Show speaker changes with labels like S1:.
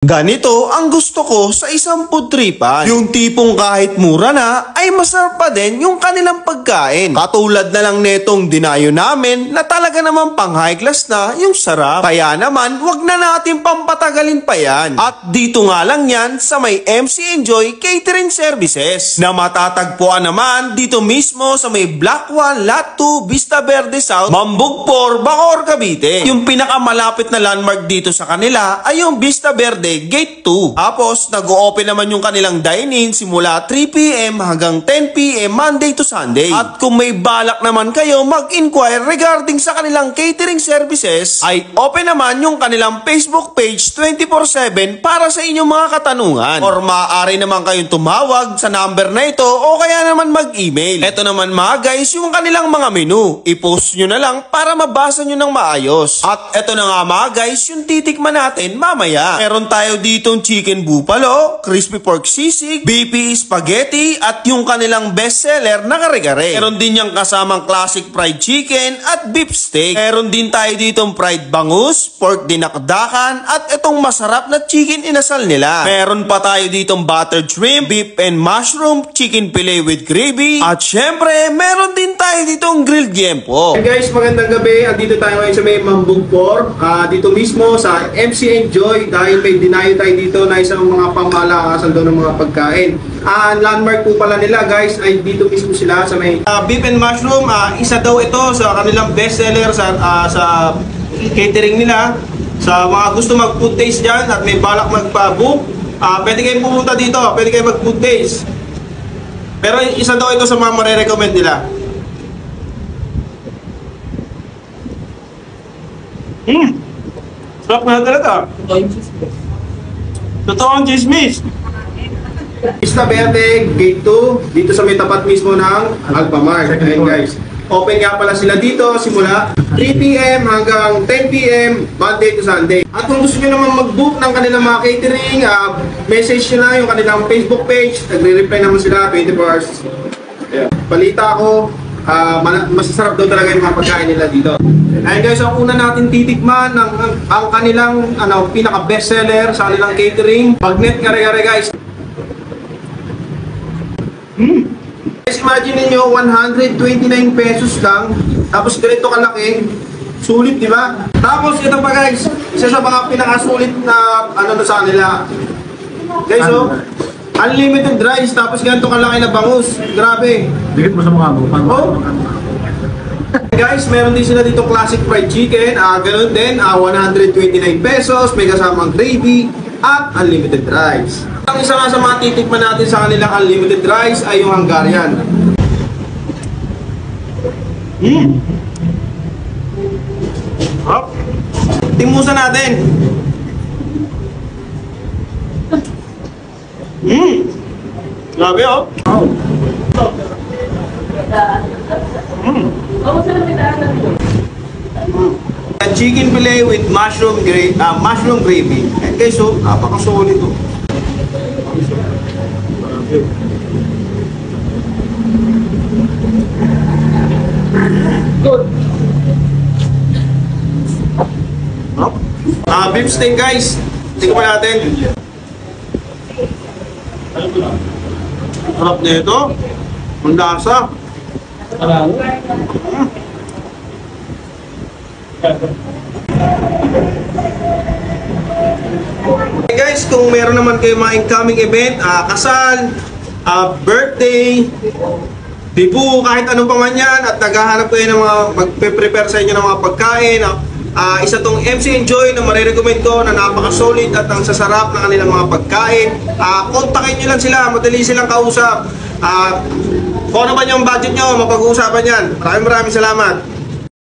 S1: Ganito ang gusto ko sa isang food tripan. Yung tipong kahit mura na ay masarap pa din yung kanilang pagkain. Katulad na lang netong dinayo namin na talaga naman pang high class na yung sarap. Kaya naman wag na natin pampatagalin pa yan. At dito nga lang yan sa may MC Enjoy Catering Services na matatagpuan naman dito mismo sa may Block 1, Lot 2, Vista Verde South, Mambugpor, Bacoor, Cavite. Yung pinakamalapit na landmark dito sa kanila ay yung Vista Verde Gate 2. Tapos, nag-o-open naman yung kanilang dine-in simula 3 PM hanggang 10 PM Monday to Sunday. At kung may balak naman kayo mag-inquire regarding sa kanilang catering services, ay open naman yung kanilang Facebook page 24/7 para sa inyong mga katanungan. Or maaari naman kayong tumawag sa number na ito o kaya naman mag-email. Ito naman mga guys, yung kanilang mga menu. I-post nyo na lang para mabasa nyo ng maayos. At ito na nga mga guys, yung titikman natin mamaya. Meron tayo ditong chicken buffalo, crispy pork sisig, BP spaghetti, at yung kanilang bestseller na kare-kare. Meron din yung kasamang classic fried chicken at beef steak. Meron din tayo ditong fried bangus, pork dinakdakan, at itong masarap na chicken inasal nila. Meron pa tayo ditong buttered shrimp, beef and mushroom, chicken fillet with gravy, at syempre, meron din tayo ditong grilled yempo.
S2: Hey guys, magandang gabi. Andito tayo ngayon sa may Mambugpor. Dito mismo sa MC Enjoy dahil may dinayo tayo dito na isang mga pamalakasan doon ng mga pagkain. Ang landmark po pala nila guys ay dito mismo sila sa may beef and mushroom. Isa daw ito sa kanilang bestseller sa catering nila. Sa mga gusto mag-food taste dyan at may balak magpa-book, pwede kayong pumunta dito, pwede kayong mag-food taste. Pero isa daw ito sa mga marirecommend nila. Sarap na talaga. Totoong chismis. Vista Verde, Gate 2, dito sa may tapat mismo ng Alphamart. Ayan guys. Open nga pala sila dito simula 3 PM hanggang 10 PM Monday to Sunday. At kung gusto nyo naman mag-book ng kanilang mga catering, message nyo na yung kanilang Facebook page. Nagre-reply naman sila 24 hours. Balita ko, masasarap daw talaga yung mga pagkain nila dito. Ayun guys, ang una natin titikman ang kanilang pinaka bestseller sa kanilang catering, Bagnet Kare-Kare guys. Guys, imagine niyo 129 pesos lang, tapos ganito kalaki, sulit di ba? Tapos ito pa guys, isa sa mga pinakasulit na sa kanila. Guys, unlimited rice, tapos ganito kalaki na bangus. Grabe.
S3: Dikit mo sa mga bupan.
S2: Oh. Guys, meron din sila dito classic fried chicken. Ganun din, 129 pesos, may kasamang gravy at unlimited rice. Ang isa nga sa mga titikman natin sa kanilang unlimited rice ay yung Hungarian. Hop. Timusan natin. Grabe oh. Chicken fillet with mushroom gravy. And guys, so napaka-solid ito. Good. Beef steak guys. Tingnan natin. Harap na ito. Ang lasa. Hey guys, kung meron naman kayo mga incoming event, kasal, birthday, bibu, kahit anong pa man yan, at naghahanap kayo ng mga magpe-prepare sa inyo ng mga pagkain, isa tong MC Enjoy na marirecommend ko na napaka-solid at ang sasarap ng kanilang mga pagkain. Kontakin nyo lang sila, madali silang kausap. Kung ano ba yung budget nyo, mapag-uusapan yan. Maraming salamat.